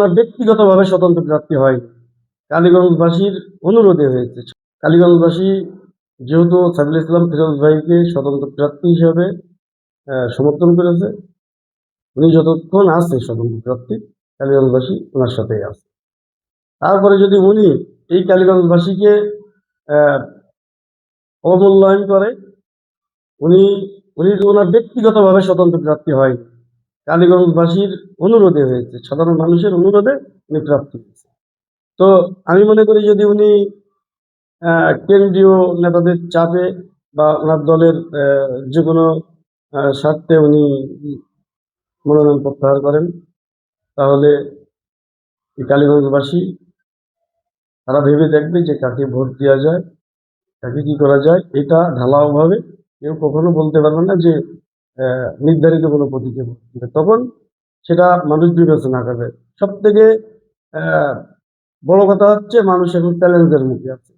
আমার ব্যক্তিগতভাবে স্বতন্ত্র প্রার্থী হয়নি, কালীগঞ্জবাসীর অনুরোধে হয়েছে। কালীগঞ্জবাসী যেহেতু সাইফুল ইসলাম ফিরোজ ভাইকে স্বতন্ত্র প্রার্থী হিসেবে সমর্থন করেছে, উনি যতক্ষণ আছে স্বতন্ত্র প্রার্থী, কালীগঞ্জবাসী ওনার সাথেই আছে। তারপরে যদি উনি এই কালীগঞ্জবাসীকে অবমূল্যায়ন করে, উনি উনি ওনার ব্যক্তিগতভাবে স্বতন্ত্র প্রার্থী হয়নি, কালীগঞ্জবাসীর অনুরোধে হয়েছে, সাধারণ মানুষের অনুরোধে উনি প্রার্থী হয়েছে। তো আমি মনে করি যদি উনি কেন্দ্রীয় নেতাদের চাপে বা ওনার দলের যে কোনো স্বার্থে উনি মনোনয়ন প্রত্যাহার করেন, তাহলে এই কালীগঞ্জবাসী তারা ভেবে দেখবে যে কাকে ভোট দেওয়া যায়, কাকে কি করা যায়। এটা ঢালাওভাবে কেউ কখনো বলতে পারবে না যে নির্ধারিত কোনো প্রতীকে ভোট দিবে। তখন সেটা মানুষ বিবেচনা করবে। সব থেকে বড় কথা হচ্ছে, মানুষ এখন চ্যালেঞ্জের মুখে আছে,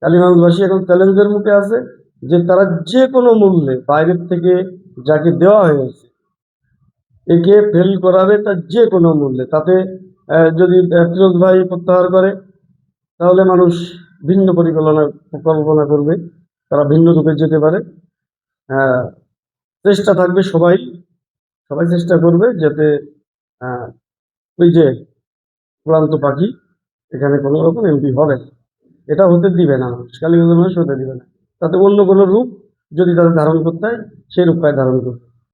কালীগঞ্জবাসী এখন চ্যালেঞ্জের মুখে আছে যে তারা যে কোনো মূল্যে বাইরের থেকে যাকে দেওয়া হয়েছে একে ফেল করাবে, তার যে কোনো মূল্যে। তাতে যদি ফিরোজ ভাই প্রত্যাহার করে, তাহলে মানুষ ভিন্ন কল্পনা করবে, তারা ভিন্ন রূপে যেতে পারে। চেষ্টা থাকবে, সবাই সবাই চেষ্টা করবে যাতে ওই যে উড়ান্ত পাখি, এখানে কোনো রকম এমপি হবে না, এটা হতে দিবে না মানুষ, কালীগঞ্জ মানুষ হতে দিবে না। তাতে অন্য কোনো রূপ যদি তাদের ধারণ করতে হয়, সেই রূপটাই ধারণ করতে